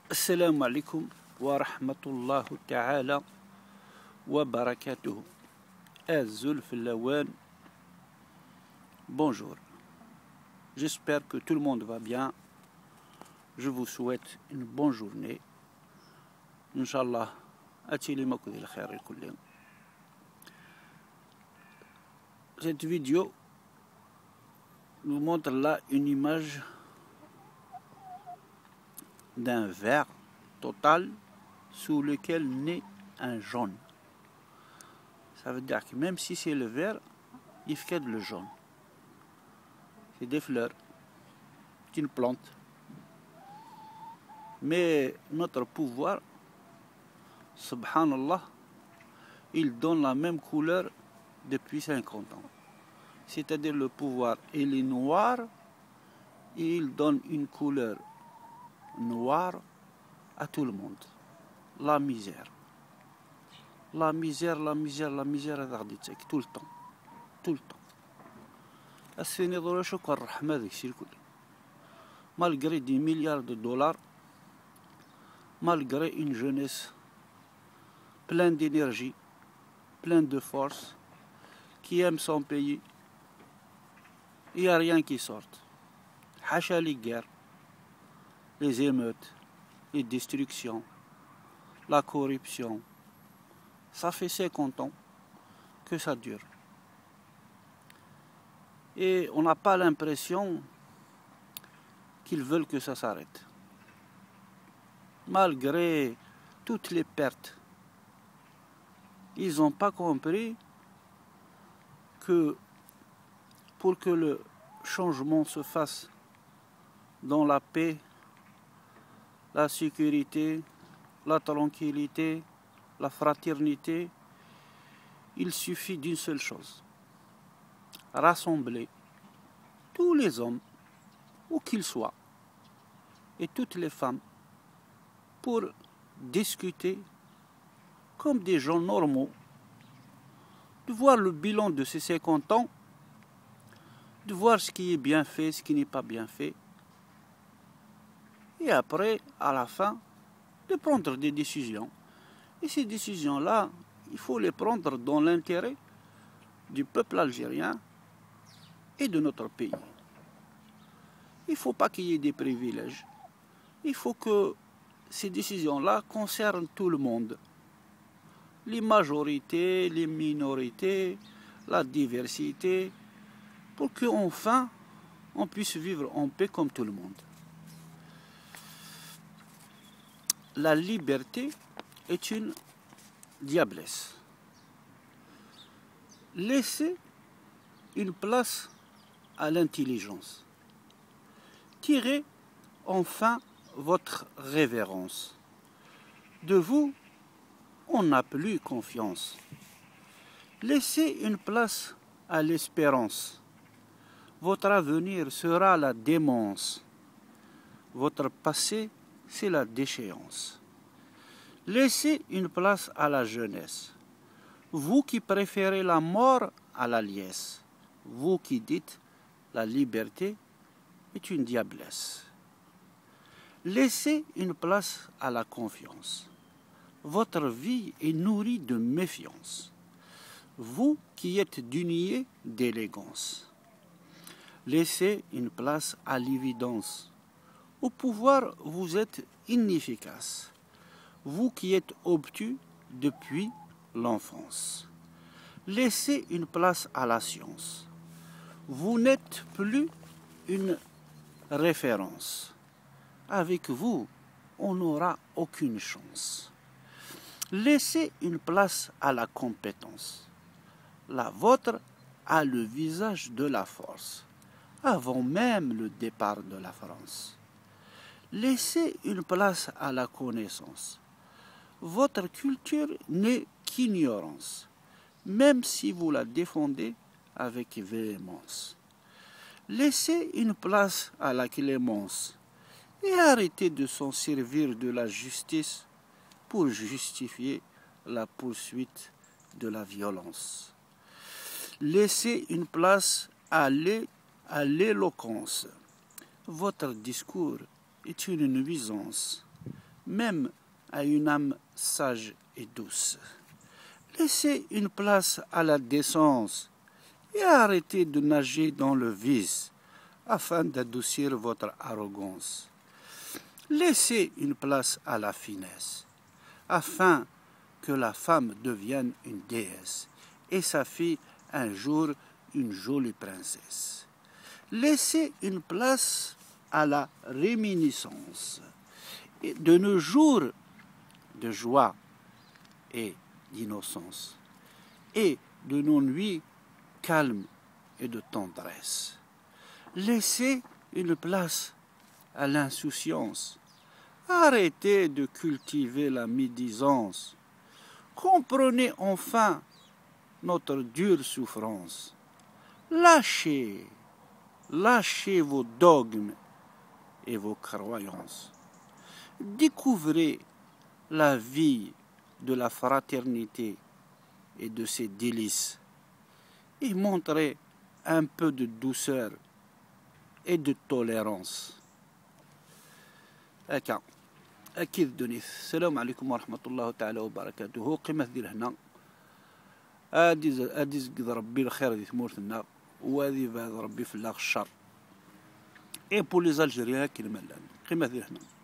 السلام عليكم ورحمة الله تعالى وبركاته. الزلف اللوان. Bonjour. J'espère que tout le monde va bien. Je vous souhaite une bonne journée. Inch'Allah, atili makoudi al-khair al-kullim. Cette vidéo nous montre là une image d'un verre total sous lequel naît un jaune. Ça veut dire que même si c'est le vert, il fait le jaune. C'est des fleurs, c'est une plante. Mais notre pouvoir, subhanallah, il donne la même couleur depuis 50 ans. C'est-à-dire le pouvoir, il est noir et il donne une couleur noire à tout le monde. La misère. La misère, la misère, la misère, tout le temps. Tout le temps. Malgré des milliards de dollars, malgré une jeunesse pleine d'énergie, pleine de force, qui aime son pays, il n'y a rien qui sorte. Hacha les guerres, les émeutes, les destructions, la corruption. Ça fait 50 ans que ça dure. Et on n'a pas l'impression qu'ils veulent que ça s'arrête. Malgré toutes les pertes, ils n'ont pas compris que pour que le changement se fasse dans la paix, la sécurité, la tranquillité, la fraternité, il suffit d'une seule chose: rassembler tous les hommes, où qu'ils soient, et toutes les femmes, pour discuter comme des gens normaux, de voir le bilan de ces 50 ans, de voir ce qui est bien fait, ce qui n'est pas bien fait, et après, à la fin, de prendre des décisions. Et ces décisions-là, il faut les prendre dans l'intérêt du peuple algérien et de notre pays. Il ne faut pas qu'il y ait des privilèges. Il faut que ces décisions-là concernent tout le monde. Les majorités, les minorités, la diversité, pour qu'enfin, on puisse vivre en paix comme tout le monde. La liberté est une diablesse. Laissez une place à l'intelligence. Tirez enfin votre révérence. De vous, on n'a plus confiance. Laissez une place à l'espérance. Votre avenir sera la démence. Votre passé, c'est la déchéance. Laissez une place à la jeunesse. Vous qui préférez la mort à la liesse. Vous qui dites la liberté est une diablesse. Laissez une place à la confiance. Votre vie est nourrie de méfiance. Vous qui êtes d'une d'élégance. Laissez une place à l'évidence. Au pouvoir, vous êtes inefficace. Vous qui êtes obtus depuis l'enfance. Laissez une place à la science. Vous n'êtes plus une référence. Avec vous, on n'aura aucune chance. Laissez une place à la compétence. La vôtre a le visage de la force, avant même le départ de la France. Laissez une place à la connaissance. Votre culture n'est qu'ignorance, même si vous la défendez avec véhémence. Laissez une place à la clémence et arrêtez de s'en servir de la justice pour justifier la poursuite de la violence. Laissez une place à l'éloquence. Votre discours est une nuisance, même à une âme sage et douce. Laissez une place à la décence et arrêtez de nager dans le vice afin d'adoucir votre arrogance. Laissez une place à la finesse afin que la femme devienne une déesse et sa fille un jour une jolie princesse. Laissez une place à la réminiscence et de nos jours de joie et d'innocence et de nos nuits calmes et de tendresse. Laissez une place à l'insouciance. Arrêtez de cultiver la médisance. Comprenez enfin notre dure souffrance. Lâchez vos dogmes et vos croyances. Découvrez la vie de la fraternité et de ses délices et montrez un peu de douceur et de tolérance. هكا أكيد دونيث. السلام عليكم ورحمة الله تعالى وبركاته. قيمة ديال هنا هادي زقد ربي الخير دي ثمورتنا وهادي بعد ربي في الشر. Et pour les Algériens qui le mêlent. قيمة ديال هنا.